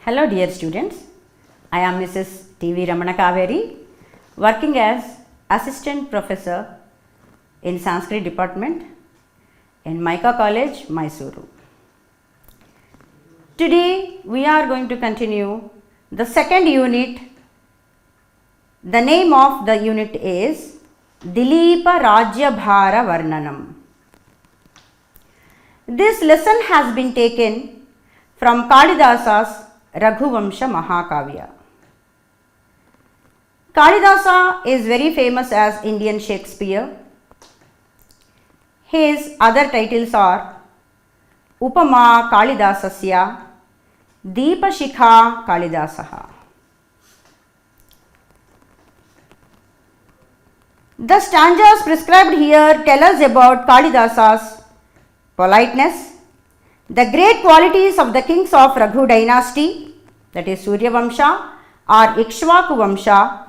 Hello dear students, I am Mrs. T.V. Ramana Kaveri, working as Assistant Professor in Sanskrit Department in Mica College, Mysuru. Today we are going to continue the second unit. The name of the unit is Dilipa Rajya Bhara Varnanam. This lesson has been taken from Kalidasa's Raghuvamsha Mahakavya. Kalidasa is very famous as Indian Shakespeare. His other titles are Upama Kalidasasya, Deepashikha Kalidasaha. The stanzas prescribed here tell us about Kalidasa's politeness, the great qualities of the kings of Raghu dynasty, that is Surya Vamsha or Ikshvaku Vamsha,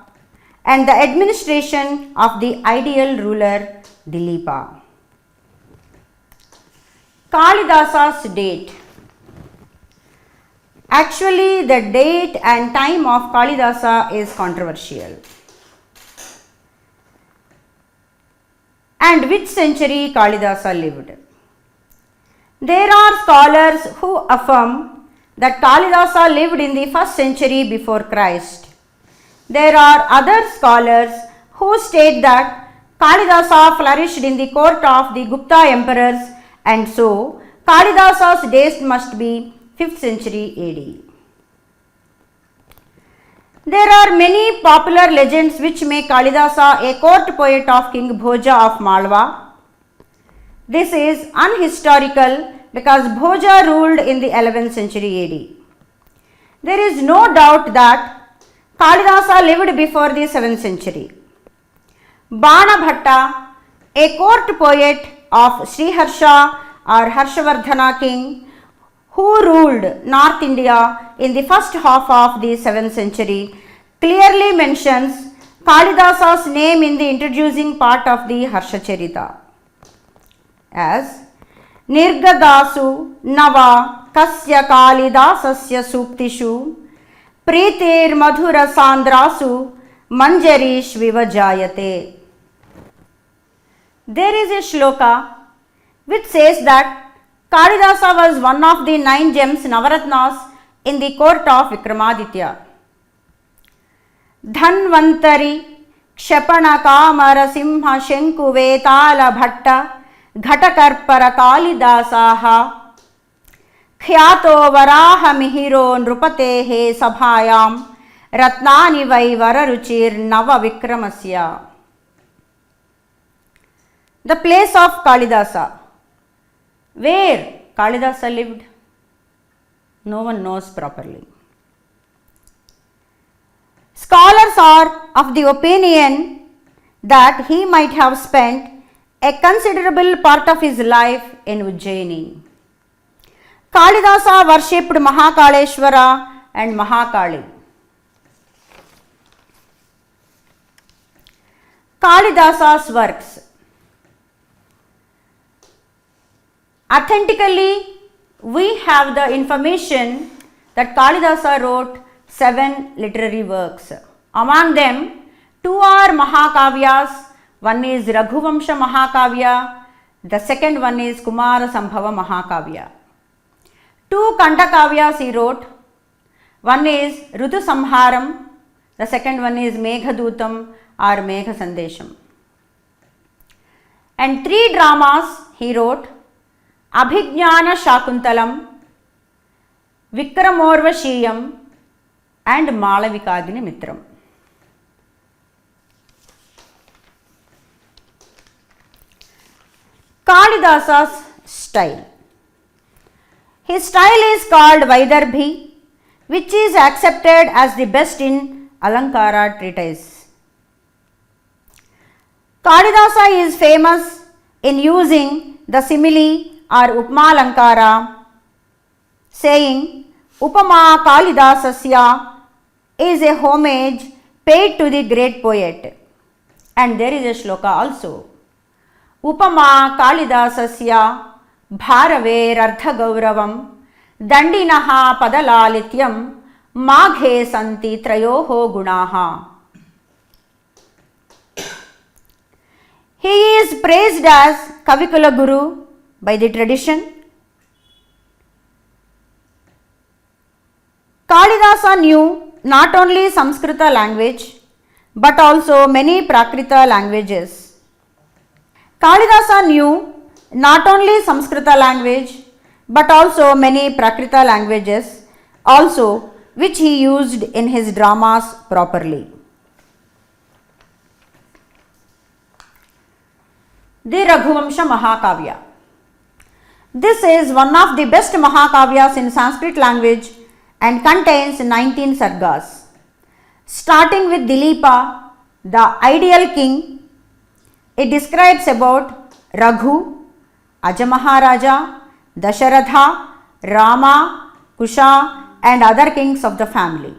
and the administration of the ideal ruler Dilipa. Kalidasa's date. Actually, the date and time of Kalidasa is controversial. And which century Kalidasa lived? There are scholars who affirm that Kalidasa lived in the 1st century before Christ. There are other scholars who state that Kalidasa flourished in the court of the Gupta emperors, and so Kalidasa's dates must be 5th century AD. There are many popular legends which make Kalidasa a court poet of King Bhoja of Malwa. This is unhistorical because Bhoja ruled in the 11th century AD. There is no doubt that Kalidasa lived before the 7th century. Bana Bhatta, a court poet of Sriharsha or Harshavardhana king who ruled North India in the first half of the 7th century, clearly mentions Kalidasa's name in the introducing part of the Harshacharita as Nirgadasu Nava Kasya Kalidasasya Suktishu Pritir Madhura Sandrasu Manjarish Vivajayate. There is a shloka which says that Kalidasa was one of the 9 gems Navaratnas in the court of Vikramaditya. Dhanvantari Kshapana Kamara Simha Shenku Vetala Bhatta Ghatakarpara Kalidasaha Khyato Varaha Mihiro Nrupatehe Sabhayam Ratnani Vai Vararuchir Nava Vikramasya. The place of Kalidasa. Where Kalidasa lived? No one knows properly. Scholars are of the opinion that he might have spent a considerable part of his life in Ujjaini. Kalidasa worshipped Mahakaleshwara and Mahakali. Kalidasa's works. Authentically, we have the information that Kalidasa wrote 7 literary works. Among them, 2 are Mahakavyas. One is Raghuvamsha Mahakavya, the second one is Kumara Sambhava Mahakavya. 2 Kandakavyas he wrote. One is Rutu Samharam, the second one is Meghadutam or Megha Sandesham. And 3 dramas he wrote: Abhijnana Shakuntalam, Vikramorvashiyam and Malavikagni Mitram. Kalidasa's style. His style is called Vaidarbhi, which is accepted as the best in Alankara treatise. Kalidasa is famous in using the simile or Upma Alankara, saying Upama Kalidasasya is a homage paid to the great poet. And there is a shloka also. Upama Kalidasasya Bharaver Artha Gauravam Dandinaha Padalalityam Maghe सन्ति त्रयोः गुणाः. He is praised as Kavikula Guru by the tradition. Kalidasa knew not only Sanskrita language but also many Prakrita languages. Kalidasa knew not only Sanskrita language but also many Prakrita languages also, which he used in his dramas properly. The Raghuvamsha Mahakavya. This is one of the best Mahakavyas in Sanskrit language and contains 19 sargas. Starting with Dilipa, the ideal king, it describes about Raghu, Ajamaharaja, Dasharatha, Rama, Kusha and other kings of the family.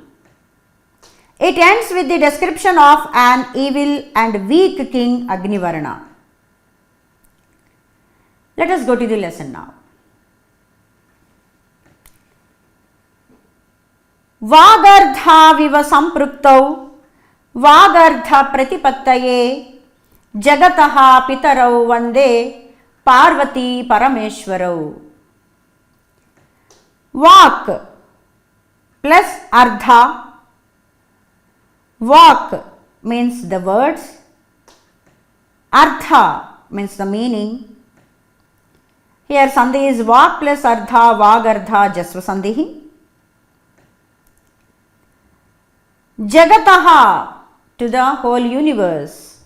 It ends with the description of an evil and weak king Agnivarna. Let us go to the lesson now. वागर्धाविव संपृक्तौ वागर्ध प्रतिपत्तये जगतः पितरौ वंदे पार्वती परमेश्वरौ. वाक plus ardha. Vak means the words, ardha means the meaning. Here sandhi is vak plus ardha, vagardha, jasva sandhi. Jagataha, to the whole universe.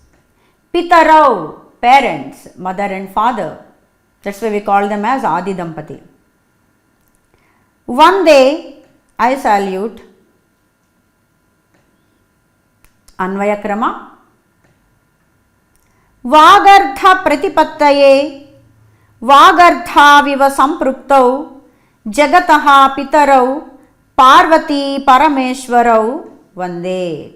Pitarau, parents, mother and father. That's why we call them as Adi Dampati. Vande, I salute. Anvayakrama. Vagardha pratipattaye Vagardha viva sampruptau Jagataha pitarau Parvati parameshwarau Vande.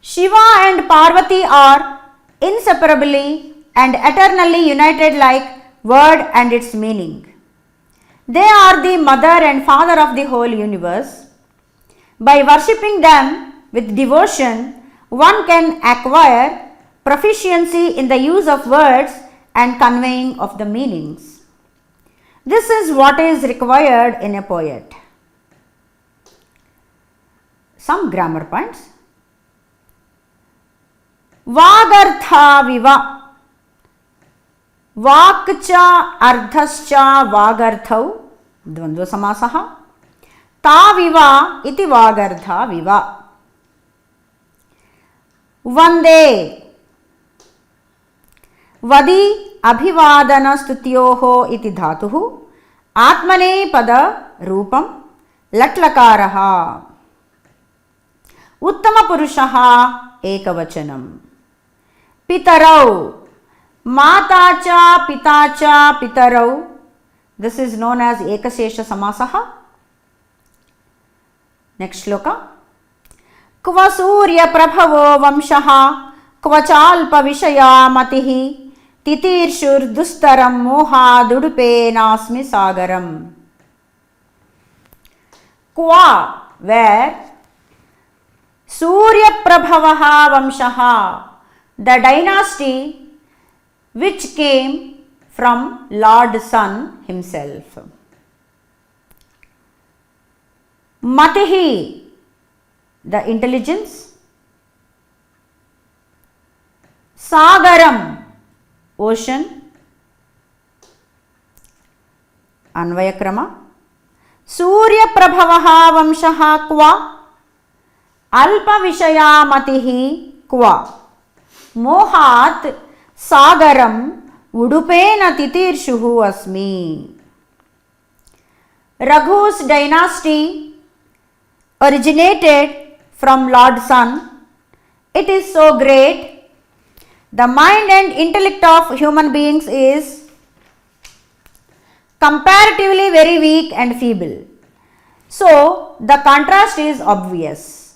Shiva and Parvati are inseparably and eternally united like word and its meaning. They are the mother and father of the whole universe. By worshipping them with devotion, one can acquire proficiency in the use of words and conveying of the meanings. This is what is required in a poet. Some grammar points. Vagartha viva. Vakcha ardhascha vagarthau dvandva samasaha. Ta viva iti vagardha viva. Vande. Vadi abhivadana stutyoho iti dhatuhu. Atmane pada rupam latlakaraha. Uttama purushaha ekavachanam. Pitarau. Matacha pitacha pitarau. This is known as ekashesha samasaha. Next shloka. Kva surya prabhavo vamshaha kvachalpa vishaya matihi titirshur dustaram moha dudupe nasmi sagaram. Kva, where? Surya prabhavaha vamshaha, the dynasty which came from Lord Sun himself. Matihi, the intelligence. Sagaram, ocean. Anvayakrama. Surya prabhavaha vamshaha kva. Alpa vishaya matihi kva. Mohat sagaram udupena titirshuhu asmi. Raghu's dynasty originated from Lord Sun. It is so great. The mind and intellect of human beings is comparatively very weak and feeble. So, the contrast is obvious.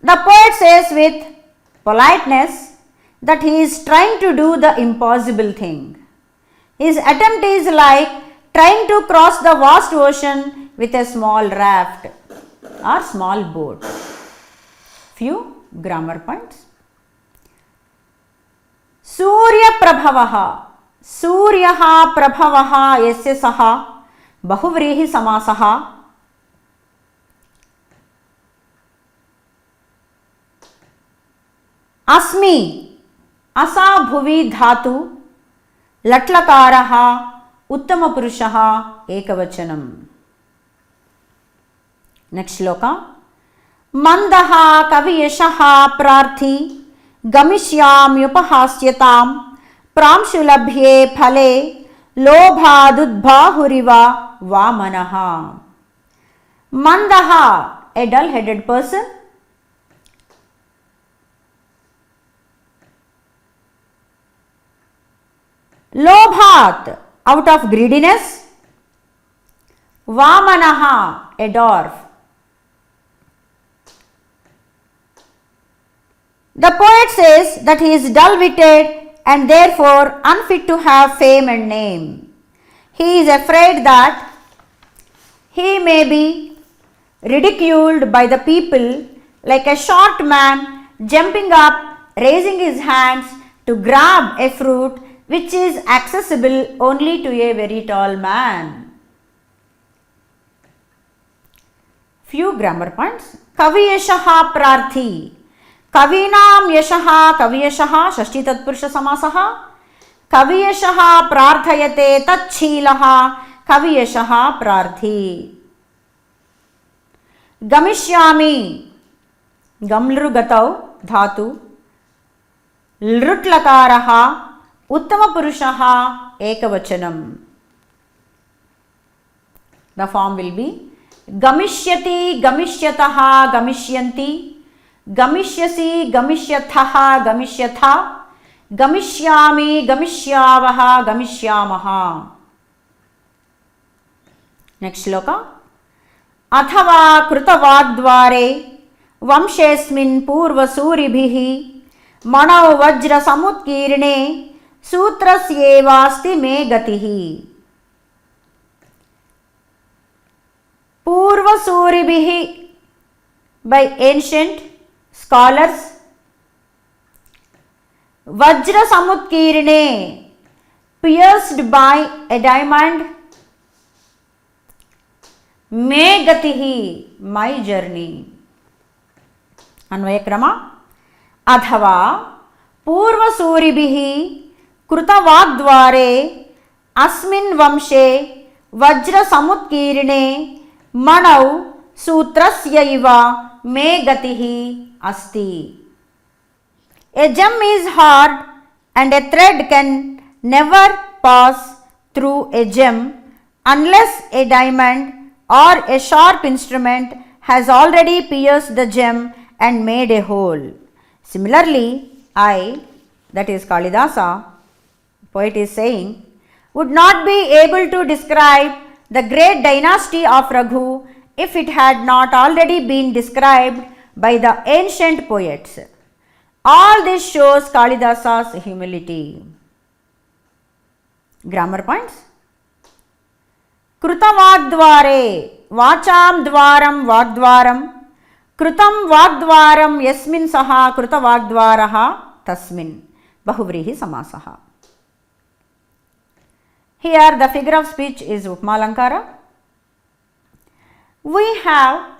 The poet says with politeness that he is trying to do the impossible thing. His attempt is like trying to cross the vast ocean with a small raft. or small boat. Few grammar points. सूर्य प्रभवः, सूर्यः प्रभवः यस्य सः बहुव्रीहि समासः. अस्मि, असा भुवि धातु लट्लकारः उत्तमपुरुषः एकवचनम्. Next श्लोक. मंदः कवियशः प्रार्थी गमिष्याम्युपहास्यतां प्रांशुलभ्ये फले लोभादुद्बाहुरिव वामनः. मंदः, a dull-headed person. Lobhat, out of greediness. Vamanaha, a dwarf. The poet says that he is dull-witted and therefore unfit to have fame and name. He is afraid that he may be ridiculed by the people like a short man jumping up, raising his hands to grab a fruit which is accessible only to a very tall man. Few grammar points. Kaviyashaha prarthi. कवीनां यशः कवियशः षष्ठी तत्पुरुष समासः. कवियशः प्रार्थयते तच्छीलः कवियशः प्रार्थी. गमिष्यामि, गम्लृगतौ धातु लृट्लकारः उत्तमपुरुषः एकवचनम्. The form will be गमिष्यति गमिष्यतः गमिष्यन्ति, गमिष्यसि गमिष्यथः गमिष्यथा, गमिष्यामि गमिष्यावः गमिष्यामः. Next श्लोक. अथवा कृतवाग्द्वारे वंशेऽस्मिन् पूर्वसूरिभिः मणौ वज्रसमुत्कीर्णे सूत्रस्येवास्ति मे गतिः. पूर्वसूरिभिः by ancient scholars. Vajra Samutkirne, pierced by a diamond. Me gatihi, my journey. Anvayakrama. Adhava Purva Suribihi Krutavagdvare Asmin Vamshe Vajra Samutkirne Manau Sutrasyaiva me gatihi asti. A gem is hard and a thread can never pass through a gem unless a diamond or a sharp instrument has already pierced the gem and made a hole. Similarly, I, that is Kalidasa, poet is saying, would not be able to describe the great dynasty of Raghu if it had not already been described by the ancient poets. All this shows Kalidasa's humility. Grammar points. Krutavagdvare, vacham dvaram vagdvaram, krutam vagdvaram yasmin saha krutavagdvaraha tasmin. Bahuvrihi samasaha. Here the figure of speech is Upmalankara. We have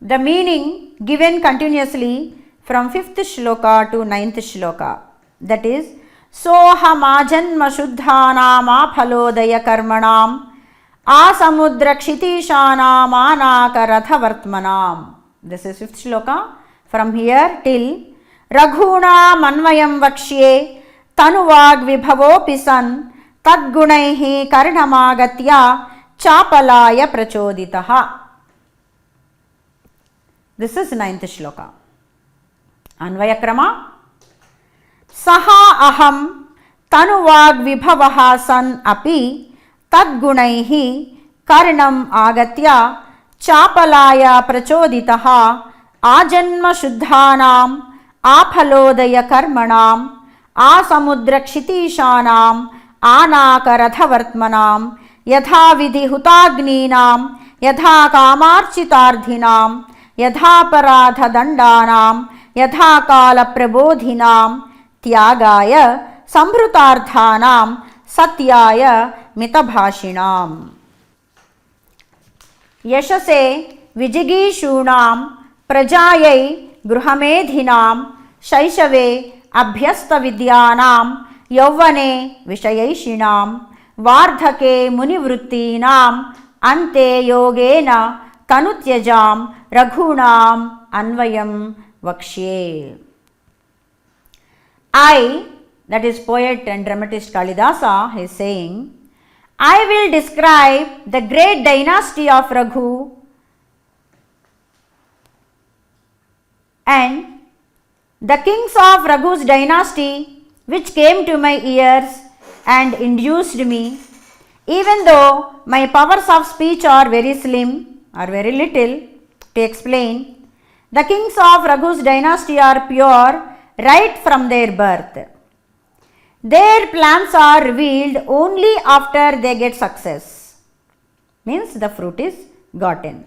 the meaning given continuously from 5th shloka to 9th shloka. That is, Sohamajanma shuddhanam aphalodaya karmanam asamudra kshitishanam anakarathavartmanam. This is 5th shloka. From here till Raghunam anvayam vakshye tanuvag vibhavopi san tadgunaihi karnamagatya chapalaya prachoditaha. This is 9th shloka. Anvayakrama. Saha aham tanuvag vibhavaha san api tadgunaihi karnam agatya chapalaya prachoditaha ajanma shuddhanam aphalodaya karmanam asamudra kshitishanam anakarathavartmanam yatha vidhi hutagninam yatha kamarchitardhinam यथापराधदण्डानां यथाकालप्रबोधिनां त्यागाय संभृतार्थानां सत्याय मितभाषिणाम्। यशसे विजिगीषूणां प्रजायै गृहमेधिनां शैशवे अभ्यस्तविद्यानां यौवने विषयैषिणां वार्धके मुनिवृत्तीनाम् अन्ते योगेन तनुत्यजां रघूणाम् अन्वयं वक्ष्ये। I, that is poet and dramatist Kalidasa, is saying, I will describe the great dynasty of Raghu and the kings of Raghu's dynasty which came to my ears and induced me, even though my powers of speech are very slim or very little to explain. The kings of Raghu's dynasty are pure right from their birth. Their plans are revealed only after they get success, means the fruit is gotten.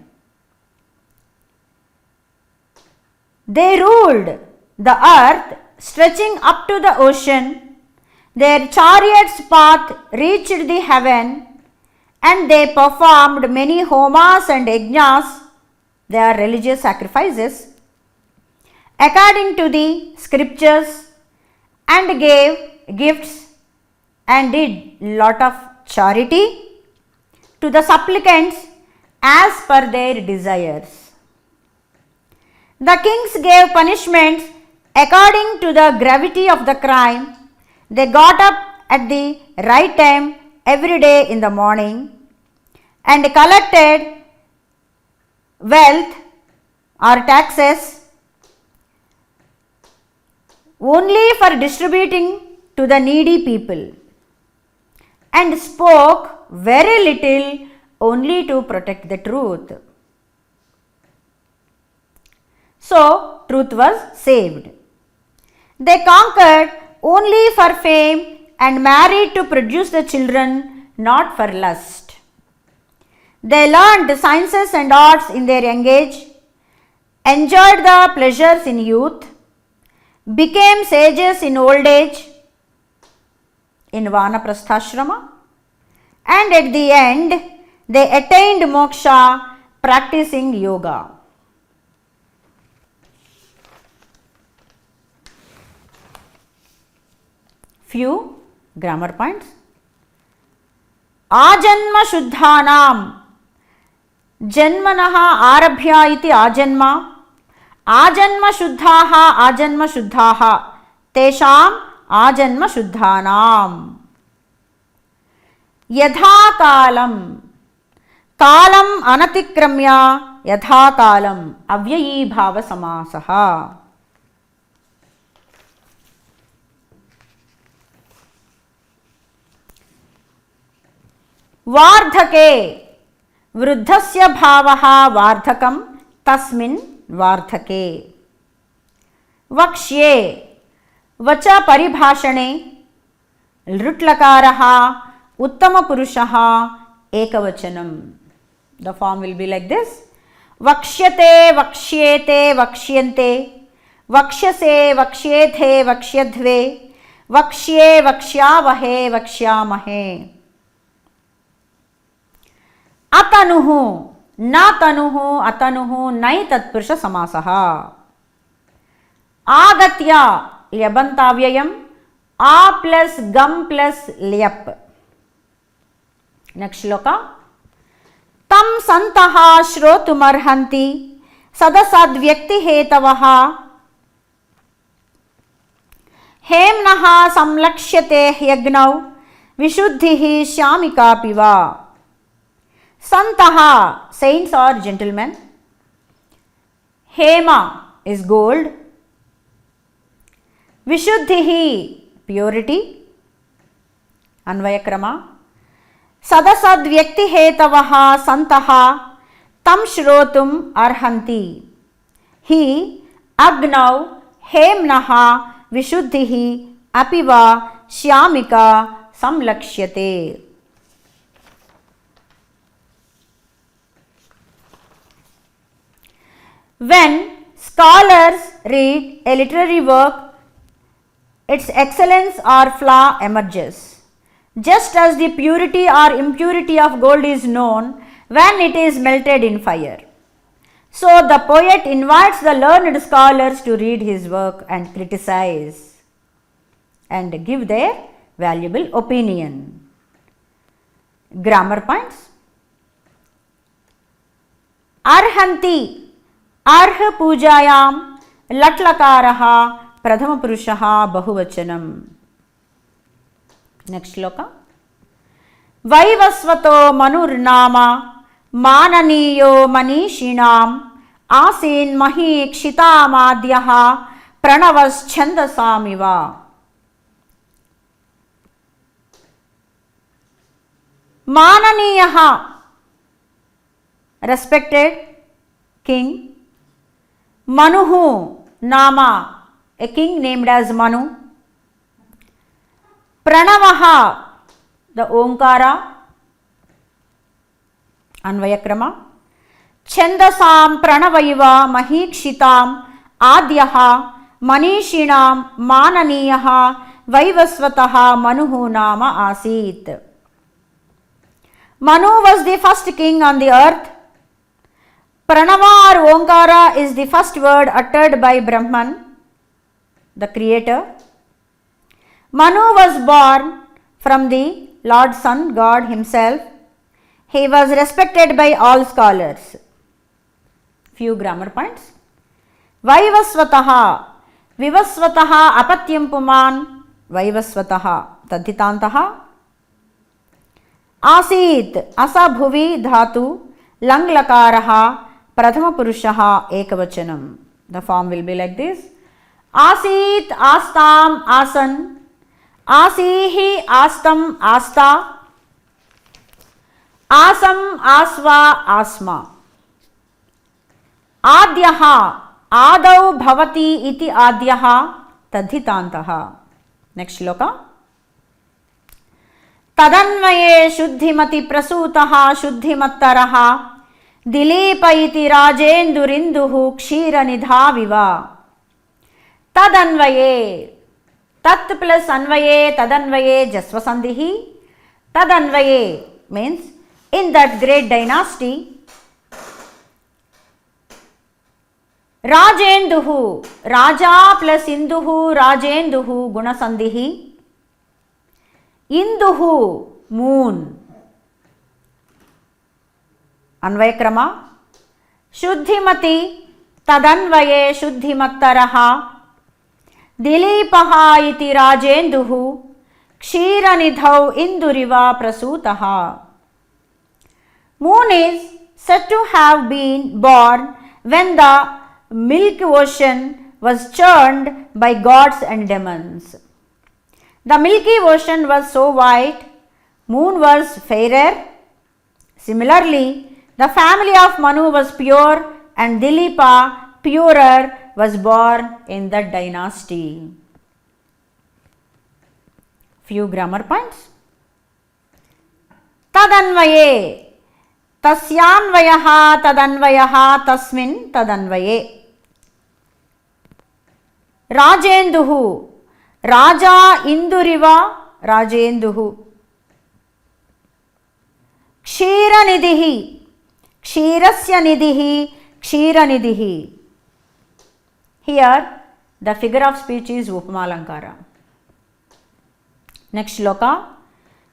They ruled the earth stretching up to the ocean. Their chariot's path reached the heaven, and they performed many homas and yajnas, they are religious sacrifices, according to the scriptures, and gave gifts and did lot of charity to the supplicants as per their desires. The kings gave punishments according to the gravity of the crime. They got up at the right time every day in the morning and collected wealth or taxes only for distributing to the needy people, and spoke very little only to protect the truth. So, truth was saved. They conquered only for fame and married to produce the children, not for lust. They learned the sciences and arts in their young age, enjoyed the pleasures in youth, became sages in old age in Vanaprastha-shrama, and at the end they attained moksha practicing yoga. Few grammar points. आजन्म शुद्धानां जन्मनः आरभ्य इति आजन्म, आजन्म शुद्धाः आजन्म शुद्धाः तेषाम् आजन्म शुद्धानां। यथा कालं, कालम् अनतिक्रम्य यथा कालम् अव्ययीभाव समासः। वार्धके, वृद्धस्य भावः वार्धकं तस्मिन् वार्धके। वक्ष्ये, वच परिभाषणे लृट्लकारः उत्तमपुरुषः एकवचनम्. The form will be like this: वक्ष्यते वक्ष्येते वक्ष्यन्ते, वक्ष्यसे वक्ष्येथे वक्ष्यध्वे, वक्ष्ये वक्ष्यावहे वक्ष्यामहे। अतनुः, न तनुः अतनुः नै तत्पुरुष समासः। आगत्य ल्यबन्ताव्ययम् आ प्लस गम प्लस ल्यप। नेक्स्ट श्लोक। तं सन्तः श्रोतुमर्हन्ति सदसद्व्यक्तिहेतवः, हेम्नः संलक्ष्यते ह्यग्नौ विशुद्धिः श्यामिकापिव। Santaha, saints or gentlemen. Hema is gold. Vishuddhihi, purity. Anvayakrama. Sadasad vyakti hetavaha santaha tam shrotum arhanti. He agnau hemnaha vishuddhihi apiva shyamika samlakshyate. When scholars read a literary work, its excellence or flaw emerges. Just as the purity or impurity of gold is known when it is melted in fire. So the poet invites the learned scholars to read his work and criticize and give their valuable opinion. Grammar points. Arhanti, arha pujayam, latlakaraha, prathama purushaha, bahuvachanam. Next shloka. Vaivasvato manurnama, mananiyo manishinam, asin mahi kshitamādhyaha, pranavas chandasamiva. Mananiyaha, respected king. Manuhu, nama, a king named as Manu. Pranavaha, the Omkara, Anvayakrama. Chandasam pranavaiva mahikshitam adyaha manishinam mananiyaha vaivasvataha manuhu nama asit. Manu was the first king on the earth. Pranava or Omkara is the first word uttered by Brahman, the creator. Manu was born from the Lord Sun God himself. He was respected by all scholars. Few grammar points. Vaivasvataha, vivasvataha apatyam puman, vaivasvataha tadhitantaha. Asit, asa bhuvi dhatu, lang lakaraha, prathama purushaha ekavachanam. The form will be like this. Asit, astam, asan. Asihi, astam, asta. Asam, asva, asma. Adyaha, adau bhavati iti adyaha, tadhitantaha. Next shloka. Tadanvaye shuddhimati prasutaha shuddhimattaraha, dilepa iti rajendurinduhu kshira nidhaviva. Tadanvaye, tat plus anvaye, tadanvaye, jasva sandhihi. Tadanvaye means in that great dynasty. Rajenduhu, Raja plus Induhu, Rajenduhu, Gunasandhihi. Induhu, moon. Anvayakrama. Shuddhimati, tadanvaye shuddhimattaraha. Dilepaha iti rajenduhu, kshiranidhau induriva prasutaha. Moon is said to have been born when the milk ocean was churned by gods and demons. The milky ocean was so white, moon was fairer. Similarly, the family of Manu was pure and Dilepa, purer, was born in that dynasty. Few grammar points. Tadanvaye, tasyanvayaha, tadanvayaha, tasmin, tadanvaye. Rajenduhu, Raja Induriva, Rajenduhu. Kshiranidhihi, Kshirasya nidhihi, Kshiranidhihi. Here the figure of speech is Upamalankara. Next shloka.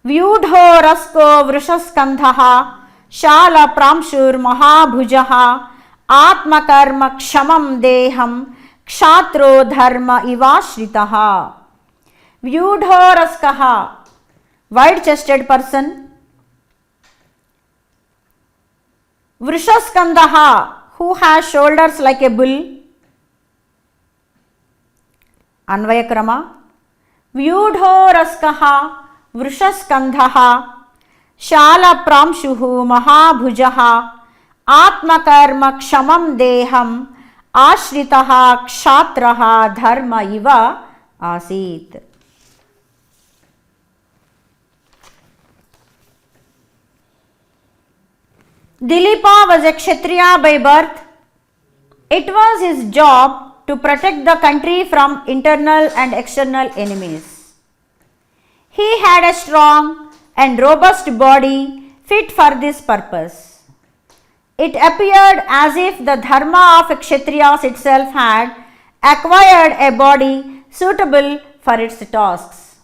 Vyudho rasko vrushaskandhaha, Shala pramshur mahabhujaha, Atmakarma kshamam deham, Kshatro dharma ivashritaha. Vyudho raskaha, wide-chested person. Vrushaskandhaha, who has shoulders like a bull. Anvayakrama. Vyudho raskaha, vrushaskandhaha, Shala pramshuhu mahabhujaha, Atmakarma kshamam deham, Ashritaha kshatraha dharma iva asit. Dilepa was a Kshatriya by birth. It was his job to protect the country from internal and external enemies. He had a strong and robust body fit for this purpose. It appeared as if the dharma of Kshatriyas itself had acquired a body suitable for its tasks.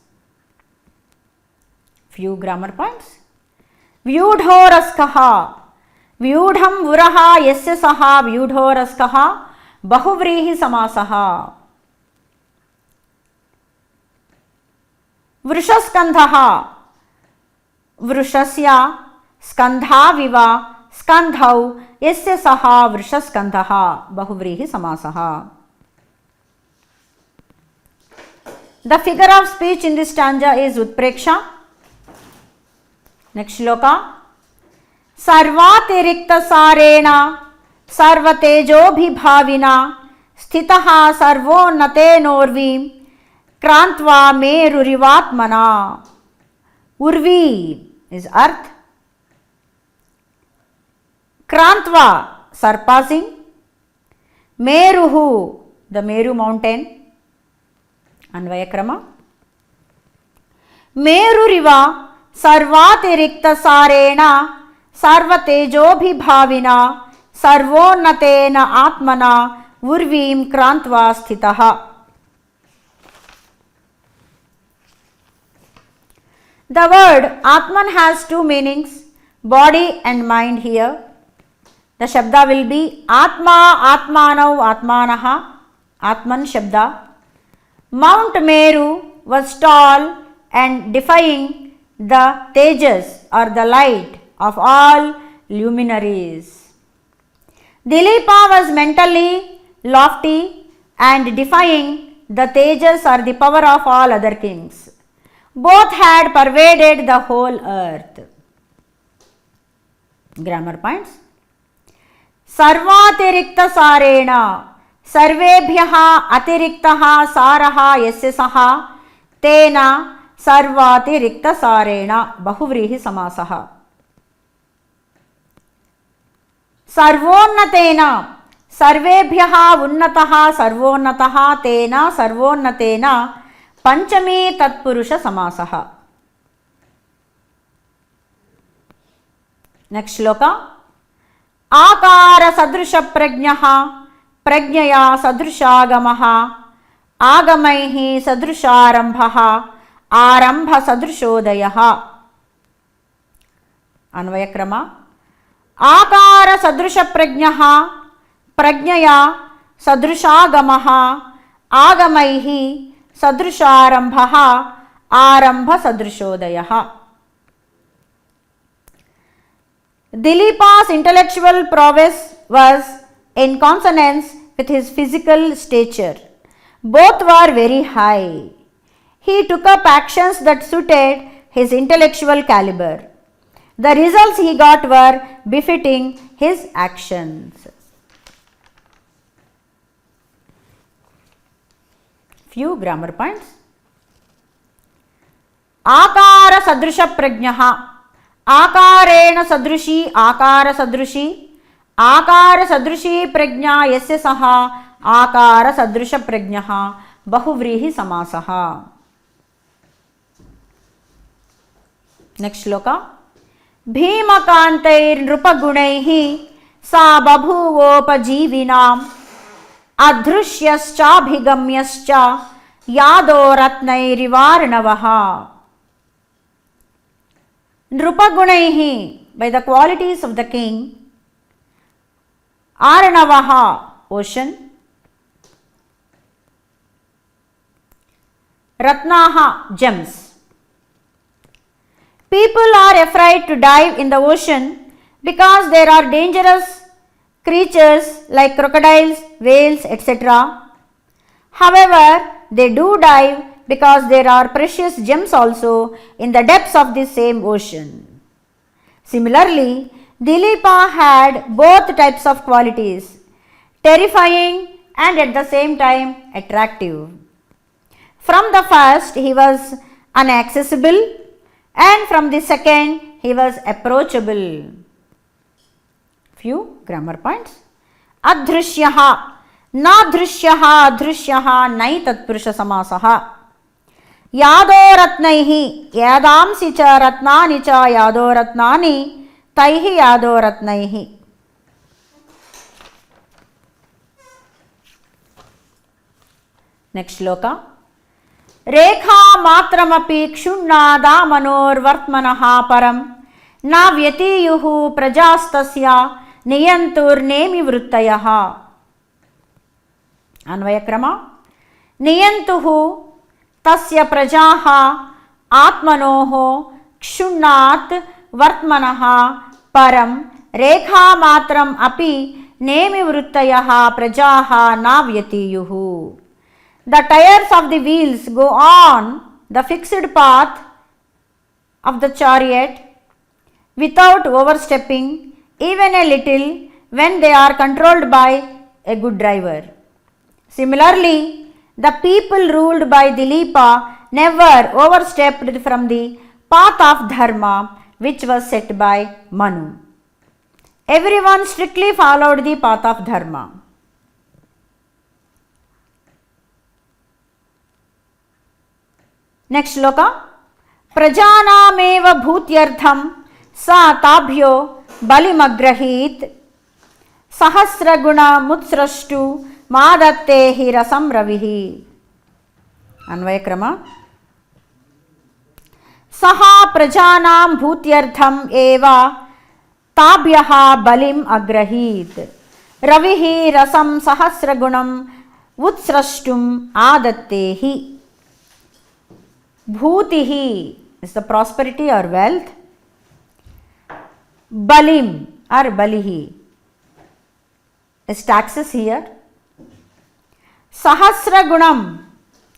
Few grammar points. Vyudhoraskaha. Vyudham vuraha yasya saha vyudhoraskaha bahuvrihi samasaha. Vrushaskandhaha. Vrushasya skandha viva skandhau yasya saha vrushaskandhaha bahuvrihi samasaha. The figure of speech in this stanza is Utpreksha. Next shloka. Sarvatirikta sarena sarvatejobhibhavina sthitaha sarvonnatenorvim krantva merurivatmana. Urvi is earth. Krantva surpassing. Meruhu the Meru mountain. Anvayakrama. Meruriva sarvatirikta sarena sarvatejobhibhavina sarvonnatena atmana urvim krantva sthitaha. The word Atman has two meanings, body and mind here. The Shabda will be Atma, Atmanau, Atmanaha, Atman Shabda. Mount Meru was tall and defying the Tejas or the light of all luminaries. Dilipa was mentally lofty and defying the Tejas or the power of all other kings. Both had pervaded the whole earth. Grammar points. Sarvatirikta sarena. Sarvebhyaha atiriktaha saraha yasya saha tena sarvatirikta sarena bahuvrihi samasaha. Sarvonnatena. Sarvebhyaha unnataha sarvonnataha tena sarvonnatena Panchami tatpurusha samasaha. Next shloka. Akara sadrusha prajnaha prajnaya sadrushagamaha agamaihi sadrusharambhaha arambha sadrushodayaha. Anvayakrama. Akara sadrusha prajnaha prajnaya sadrushagamaha agamaihi sadrusharambhaha arambha sadrushodayaha. Dilipa's intellectual prowess was in consonance with his physical stature. Both were very high. He took up actions that suited his intellectual caliber. The results he got were befitting his actions. Few grammar points. Akara sadrusha prajnaha. Akarena sadrushi akara sadrushi. Akara sadrushi prajna yasya saha akara sadrusha prajnaha bahuvrihi samasaha. Next shloka. Bhimakantair nrupagunaihi sa babhuvopajivinam adhrushyaschabhigamyascha yado ratnairivarnavaha. Nrupagunaihi, by the qualities of the king. Arnavaha, ocean. Ratnaha, gems. People are afraid to dive in the ocean because there are dangerous creatures like crocodiles, whales, etc. However, they do dive because there are precious gems also in the depths of this same ocean. Similarly, Dilipa had both types of qualities, terrifying and at the same time attractive. From the first, he was inaccessible, and from the second, he was approachable. Few grammar points. अदृश्यः, नादृश्यः, अदृश्यः, नै तत्पुरुष समासः। यादो रत्नैः, यादांसि च रत्नानि च यादो रत्नानि, तैः यादो रत्नैः। नेक्स्ट श्लोक। रेखा मात्रमपि क्षुण्णादामनोर्वर्त्मनः परं न व्यतीयुः प्रजास्तस्य नियन्तुर्नेमि वृत्तयः। अन्वयक्रम। नियन्तुः तस्य प्रजाः आत्मनोः क्षुण्णात् वर्त्मनः परं रेखामात्रम् अपि नेमि वृत्तयः प्रजाः न व्यतीयुः। The tires of the wheels go on the fixed path of the chariot without overstepping even a little when they are controlled by a good driver. Similarly, the people ruled by Dilipa never overstepped from the path of dharma which was set by Manu. Everyone strictly followed the path of dharma. Next श्लोक। प्रजानामेव भूत्यर्थं सा ताभ्यो बलिमग्रहीत् सहस्रगुणमुत्सृष्टु मादत्ते हि रसं रविः। अन्वयक्रम। सः प्रजानां भूत्यर्थम् एव ताभ्यः बलिम् अग्रहीत् रविः रसं सहस्रगुणम् उत्सृष्टुम् आदत्ते हि। Bhutihi is the prosperity or wealth. Balim or Balihi is taxes here. Sahasra Gunam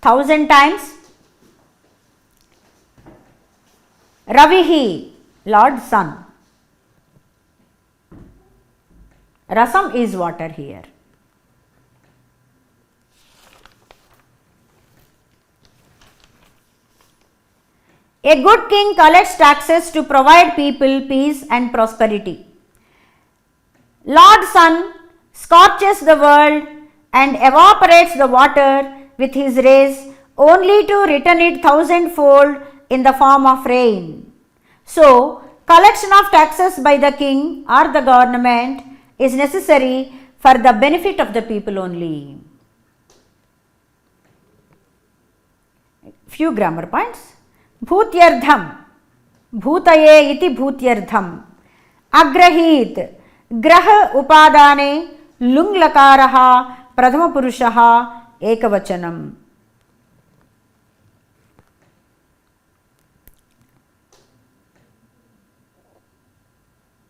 1000 times. Ravihi Lord Sun. Rasam is water here. A good king collects taxes to provide people peace and prosperity. Lord Sun scorches the world and evaporates the water with his rays only to return it 1000-fold in the form of rain. So, collection of taxes by the king or the government is necessary for the benefit of the people only. Few grammar points. भूत्यर्थम भूतये इति भूत्यर्थम। अग्रहीत ग्रह उपादाने लुङ् लकारः प्रथम पुरुषः एकवचनम्।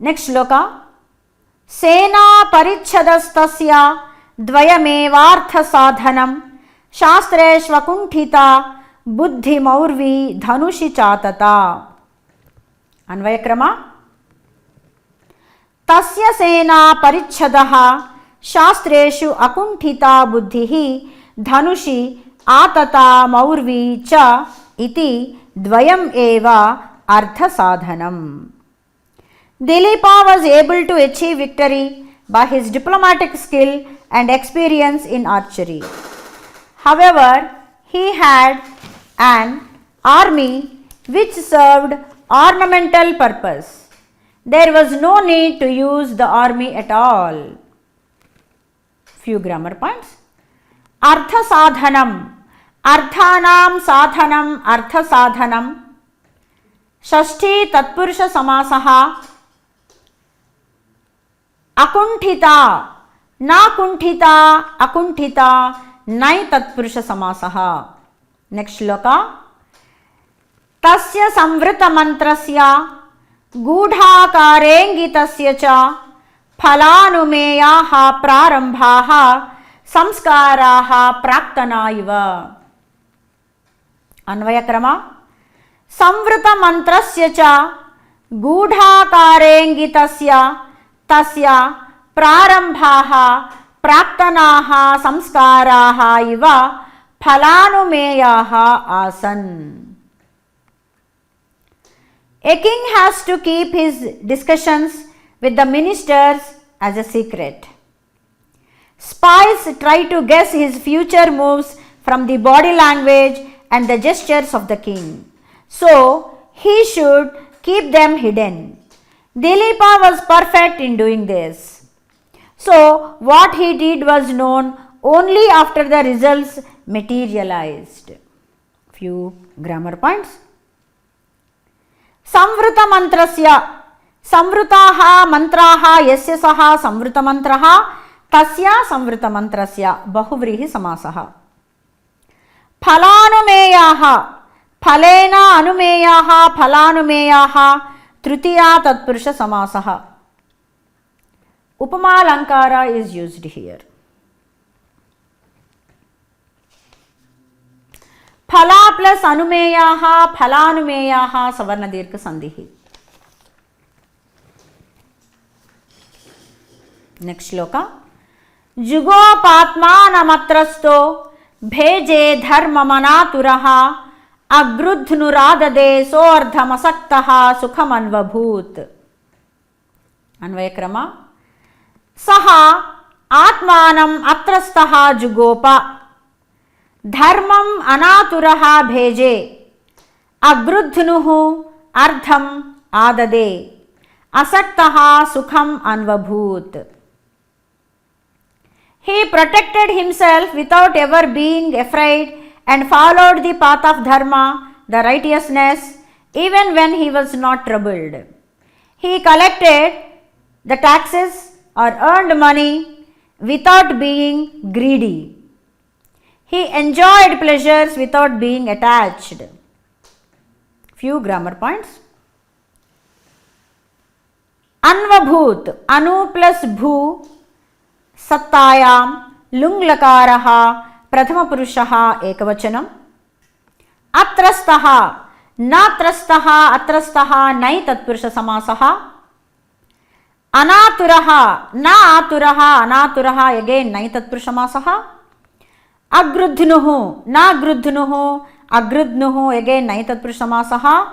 Next श्लोक। सेना परिच्छदस्तस्य द्वयमेवार्थ साधनं शास्त्रेष्वकुण्ठिता बुद्धिमौर्वी धनुषि चातता। अन्वयक्रम। तस्य सेना परिच्छदः शास्त्रेषु अकुण्ठिता बुद्धिः धनुषि आतता मौर्वी च इति द्वयम् एव अर्थसाधनम्। Dilipa was able to achieve victory by his diplomatic skill and experience in archery. However, he had an army which served ornamental purpose. There was no need to use the army at all. Few grammar points. Artha sadhanam, arthanam sadhanam, artha sadhanam. Shashti tatpurusha samasaha. Akunthita, na kunthita, akunthita, nai tatpurusha samasaha. Next श्लोक। तस्य संवृत मंत्रस्य गूढ़ाकारेङ्गितस्य च फलानुमेयाः प्रारंभाः संस्काराः प्राक्तना इव। अन्वयक्रम। संवृत मंत्रस्य च गूढ़ाकारेङ्गितस्य तस्य प्रारंभाः प्राक्तनाः संस्काराः इव फलानुमेयाः आसन्। A king has to keep his discussions with the ministers as a secret. Spies try to guess his future moves from the body language and the gestures of the king. So, he should keep them hidden. Dileepa was perfect in doing this. So, what he did was known only after the results materialized. Few grammar points. Samvrita mantrasya. Samvrutaha mantraha yasya saha samvrita mantraha tasya samvrita mantrasya bahuvrihi samasaha. Phalanumeyaha. Phalena anumeyaha phalanumeyaha tritiya tatpurusha samasaha. Upama alankara is used here. Phala plus anumeyaha phalanumeyaha savarna dirgha sandhi. Next shloka. Jugopatmanamatrasto bheje dharmamanaturaha agruddhnurādade soardhamasaktaha sukhamanvabhūt. Anvayakrama. Saha atmanam atrastaha jugopa dharmam anaturaha bheje agruddhnuhu ardham adade asaktaha sukham anvabhūt. He protected himself without ever being afraid and followed the path of dharma, the righteousness, even when he was not troubled. He collected the taxes or earned money without being greedy. He enjoyed pleasures without being attached. Few grammar points. Anvabhūt, anu plus bhu, sattayam, lung lakaraha, prathama purushaha ekavachanam. Atrastaha, natrastaha, atrastaha, nai tatpurusha samasaha. Anaturaha, na aturaha, anaturaha, again nai tatpurusha samasaha. Agruddhnuhu, na gruddhnuhu, agruddhnuhu, again nai tatpurusha samasaha.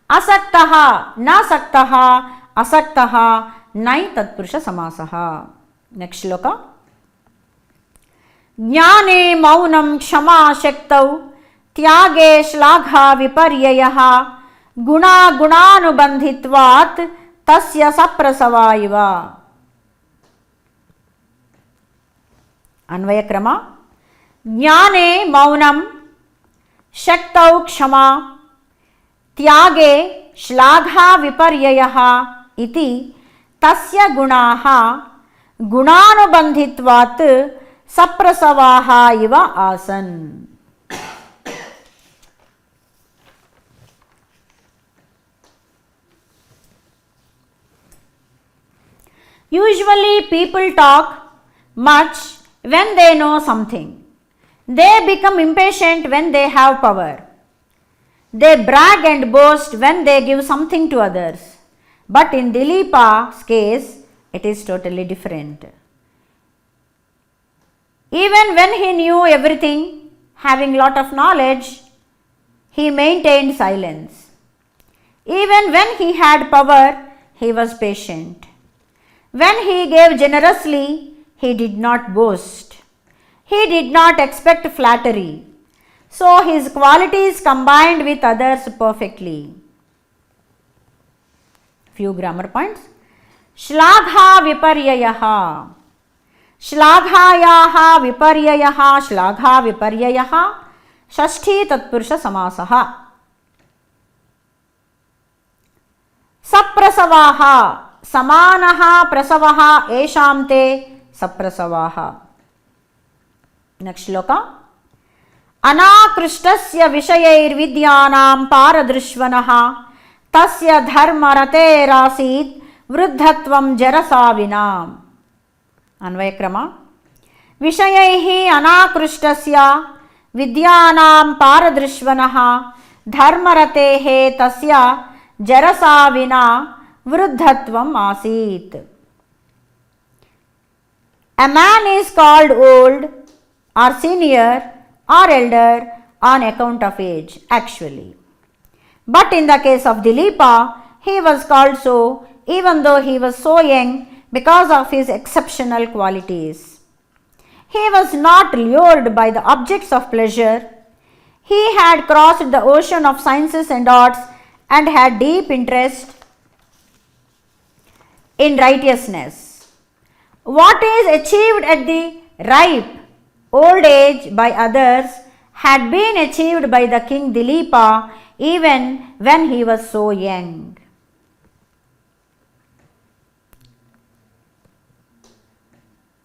Asaktaha, na saktaha, asaktaha, nai tatpurusha samasaha. Next shloka. Jnane maunam kshama shaktau tyage shlagha viparyayah guna gunanubandhitvat tasya saprasavaiva. Anvayakrama. Jnane maunam shaktau kshama tyage shlagha viparyayah iti tasya gunaha gunanubandhitvat saprasavaha iva asan. Usually people talk much when they know something. They become impatient when they have power. They brag and boast when they give something to others. But in Dileepa's case, it is totally different. Even when he knew everything, having lot of knowledge, he maintained silence. Even when he had power, he was patient. When he gave generously, he did not boast. He did not expect flattery. So his qualities combined with others perfectly. Few grammar points. Shlagha viparyayaha. Shlaghayaha viparyayaha. Shlagha viparyayaha. Shashti tatpurusha samasaha. Saprasavaha. Samanaha prasavaha eshamte saprasavaha. Next shloka. Anakrishtasya vishayair vidyanam paradrishvanaha tasya dharmarate rasit vruddhatvam jarasavinam. Anvayakrama. Vishayaihi anakrishtasya vidyanam paradrishvanaha dharmaratehe tasya jarasavina vruddhatvam asit. A man is called old or senior or elder on account of age, actually. But in the case of Dileepa, he was called so even though he was so young because of his exceptional qualities. He was not lured by the objects of pleasure. He had crossed the ocean of sciences and arts and had deep interest in righteousness. What is achieved at the ripe old age by others had been achieved by the king Dilipa even when he was so young.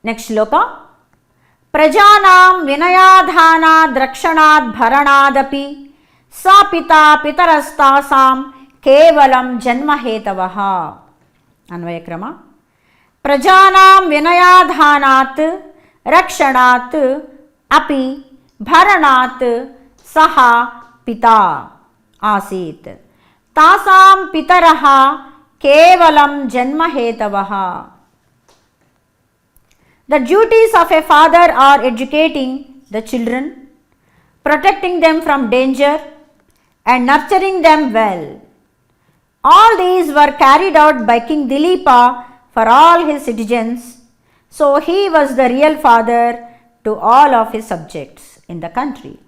Next shloka. Prajanam vinayadhanad rakshanad bharanaadapi sa pita pitarastasam kevalam janma hetavaha. Anvayakrama. Prajanam vinayadhanat rakshanat api bharanat saha pita asit. Tasam pitaraha kevalam janma hetavaha. The duties of a father are educating the children, protecting them from danger, and nurturing them well. All these were carried out by King Dilipa for all his citizens, so he was the real father to all of his subjects in the country.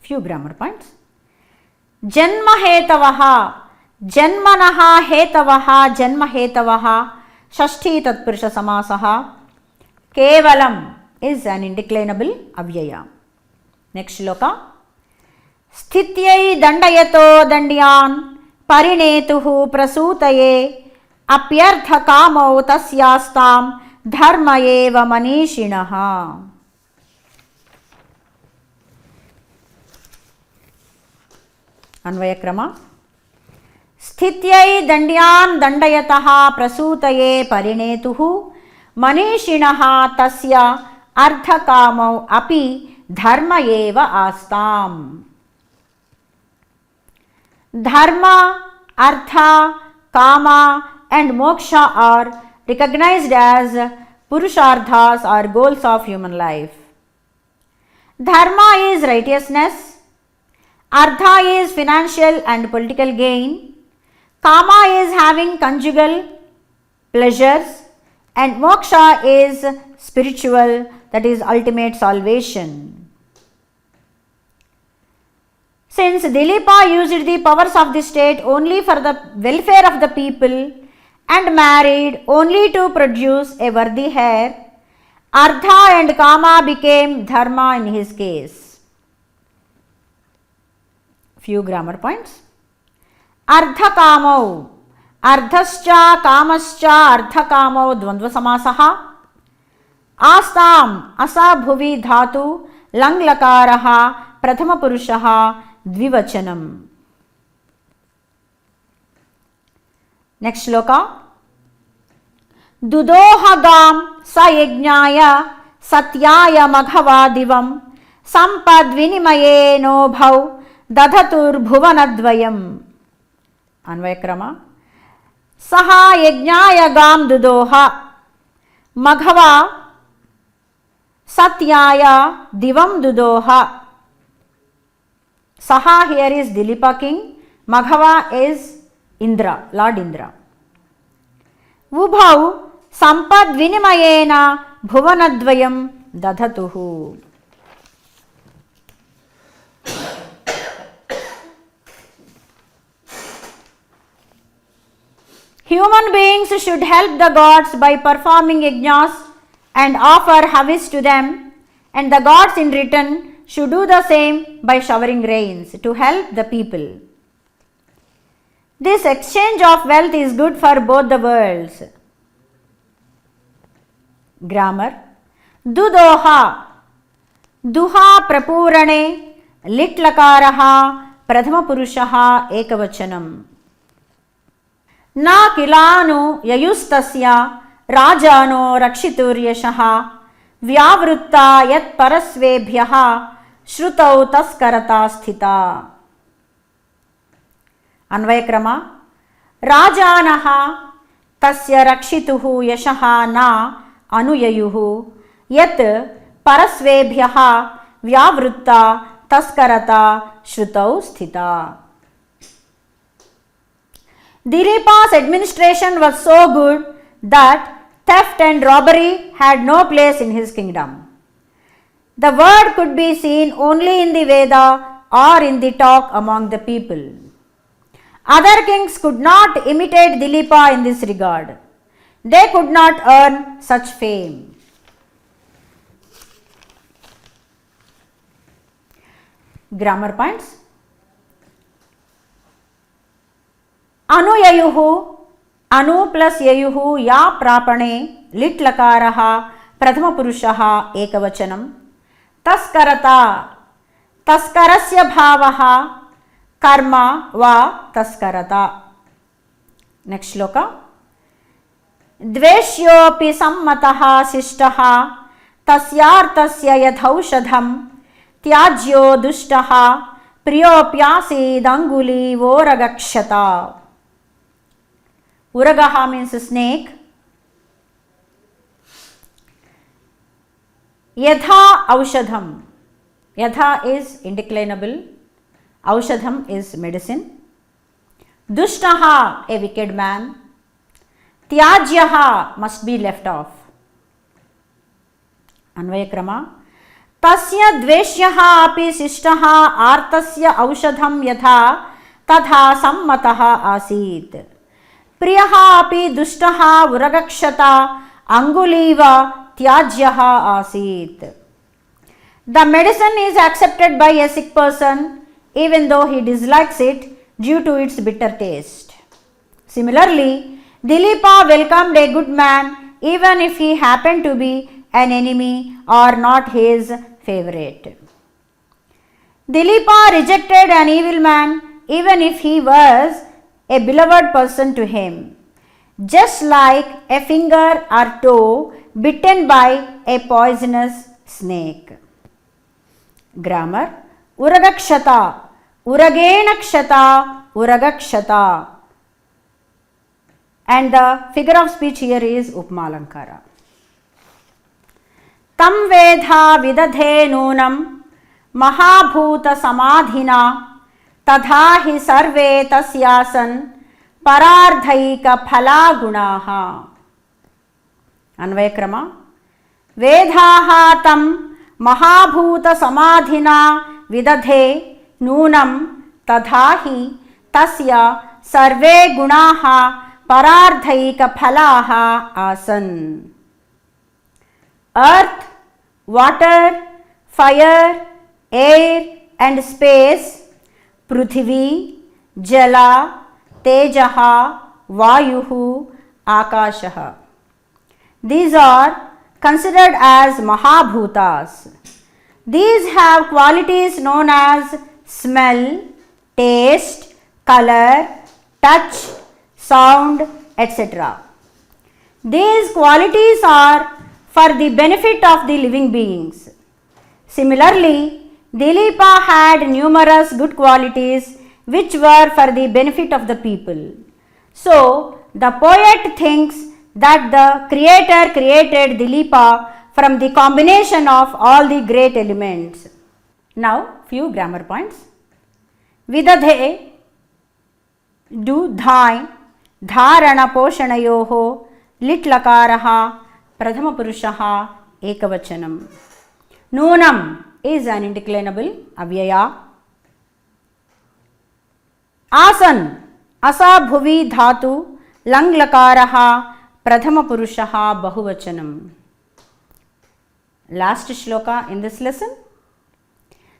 Few grammar points. Janma hetavaha, janmanaha hetavaha, janma hetavaha. Shashti Tatpurusha Samasaha. Kevalam is an indeclinable avyaya. Next shloka. Sthityai dandayato dandyan parinetuhu prasutaye apyartha kamo tasyastam dharma eva manishinaha. Anvayakrama. Sthityai dandyan dandayataha prasutaye parinetuhu manishinaha tasya arthakamau api dharma eva astam. Dharma, artha, kama and moksha are recognized as purusharthas or goals of human life. Dharma is righteousness, artha is financial and political gain, kama is having conjugal pleasures, and moksha is spiritual, that is ultimate salvation. Since Dilipa used the powers of the state only for the welfare of the people and married only to produce a worthy heir, artha and kama became dharma in his case. Few grammar points. Ardha kamau, ardhascha kamascha ardha kamau dvandva samasaha. Astam asa bhuvi dhatu lang lakaraha prathama purushaha dvivachanam. Next shloka. Dudohagam sa yajnaya satyaya maghava divam sampad vinimaye no bhav dadhatur bhuvanadvayam. Anvayakrama. Saha yajnaya gam dudoha maghava satyaya divam dudoha. Saha here is Dilipa king, Maghava is Indra, Lord Indra. Ubhau sampad vinimayena bhuvanadvayam dadhatuhu. Human beings should help the gods by performing yajnas and offer havis to them, and the gods in return should do the same by showering rains to help the people. This exchange of wealth is good for both the worlds. Grammar. Dudoha, duha prapurane litlakaraha prathama purushaha ekavachanam. Na kilanu yayustasya rajano rakshitur yashaha vyavrutta yat parasvebhyaha shrutau taskarata sthita. Anvayakrama. Rajanaha tasya rakshituhu yashaha na anuyayuhu yat parasvebhyaha vyavrutta taskarata shrutau sthita. Dilipa's administration was so good that theft and robbery had no place in his kingdom. The word could be seen only in the Veda or in the talk among the people. Other kings could not imitate Dilipa in this regard. They could not earn such fame. Grammar points. Anuyayuhu, anu plus yayuhu ya prapane lit lakaraha prathama purushaha ekavachanam. Taskarata, taskarasya bhavaha karma va taskarata. Next shloka. Dveshyopi sammataha sishtaha tasyartasya yadhaushadham tyajyo dushtaha priyopyasidanguli voragakshata. Uragaha means snake. Yadha aushadham. Yadha is indeclinable. Aushadham is medicine. Dushtaha, a wicked man. Tyajyaha must be left off. Anvayakrama. Tasya dveshyaha api sishtaha artasya aushadham yatha tadha sammataha asit. Priyaha api dushtaha uragakshata anguliva tyajyaha asit. The medicine is accepted by a sick person even though he dislikes it due to its bitter taste. Similarly, Dilipa welcomed a good man even if he happened to be an enemy or not his favorite. Dilipa rejected an evil man even if he was a beloved person to him, just like a finger or toe bitten by a poisonous snake. Grammar. Uragakshata, uragenakshata, uragakshata. And the figure of speech here is Upmalankara. Tam vedha vidadhe nunam mahabhuta samadhina tadha hi sarve tasyasan parardhaika phala gunaha. Anvayakrama. Vedhaha tam mahabhuta samadhina vidadhe nunam tadhahi tasya sarve gunaha parardhaika phalaha asan. Earth, water, fire, air and space, prithvi, jala, tejaha, vayuhu, akashaha. These are considered as mahabhutas. These have qualities known as smell, taste, color, touch, sound, etc. These qualities are for the benefit of the living beings. Similarly, Dilipa had numerous good qualities which were for the benefit of the people. So, the poet thinks that the creator created Dilipa from the combination of all the great elements. Now, few grammar points. Vidadhe, do, dhai, dharana poshanayoho, lit lakaraha, prathama purushaha, ekavachanam. Nunam is an indeclinable avyaya. Asan, asa bhuvi dhatu, lang lakaraha, prathama purushaha, bahuvachanam. Last shloka in this lesson.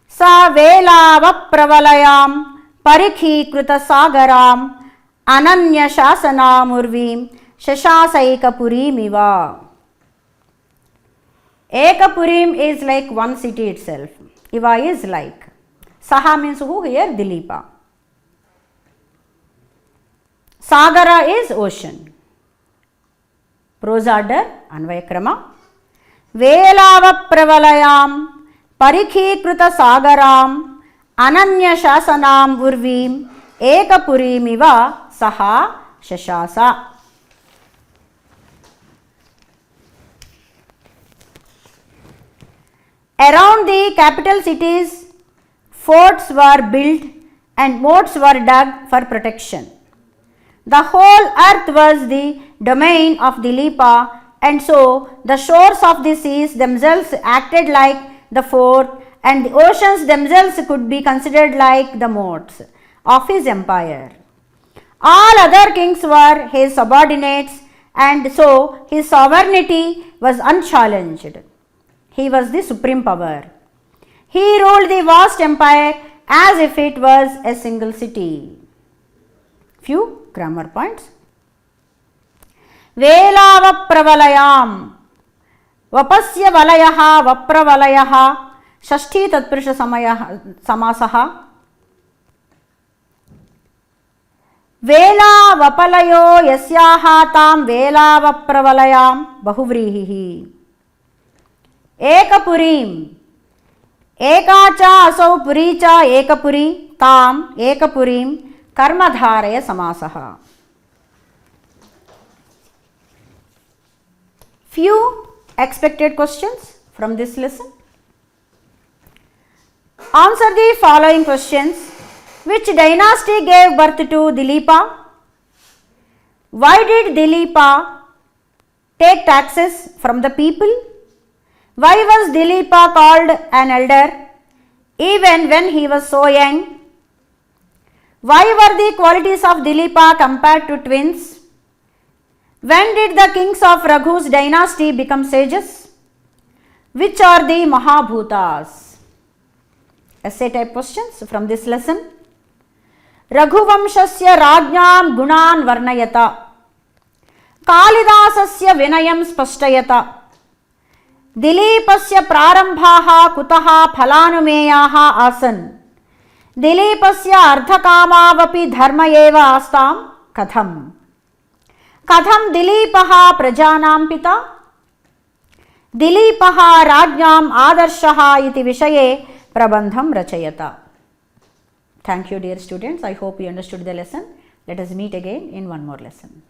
Sa velava pravalayam parikhi krita sagaram ananya shasana murvim shashasaika purimiva. Ekapurim is like one city itself. Iva is like. Saha means who here? Dilipa. Sagara is ocean. Prose order, Anvayakrama. Velava pravalayam parikhikrita sagaram ananya shasanam urvim ekapurimiva saha shashasa. Around the capital cities, forts were built and moats were dug for protection. The whole earth was the domain of Dilipa and so the shores of the seas themselves acted like the fort, and the oceans themselves could be considered like the moats of his empire. All other kings were his subordinates, and so his sovereignty was unchallenged. He was the supreme power. He ruled the vast empire as if it was a single city. Few grammar points. Velavapravalayam, vapasya valayaha, vapravalayaha, षष्ठी तत्पुरुष समासः. वेला वपलयो यस्याः तां वेलावप्रवलयां बहुव्रीहिः. एकपुरीम्, एका च असौ पुरी च एकपुरी ताम् एकपुरीं कर्मधारय समासः. Few expected questions from this lesson. Answer the following questions. Which dynasty gave birth to Dilipa? Why did Dilipa take taxes from the people? Why was Dilipa called an elder even when he was so young? Why were the qualities of Dilipa compared to twins? When did the kings of Raghu's dynasty become sages? Which are the Mahabhutas? Essay type questions from this lesson. Raghuvamshasya rajñam gunan varnayata. Kalidasasya vinayam spashtayata. Dilipasya prarambhaha kutaha phalanumeyaha asan. Dilipasya ardhakamavapi dharma eva astam katham. Katham Dilipaha prajanam pita. Dilipaha rajñam adarshaha iti vishaye prabandham rachayata. Thank you, dear students. I hope you understood the lesson. Let us meet again in one more lesson.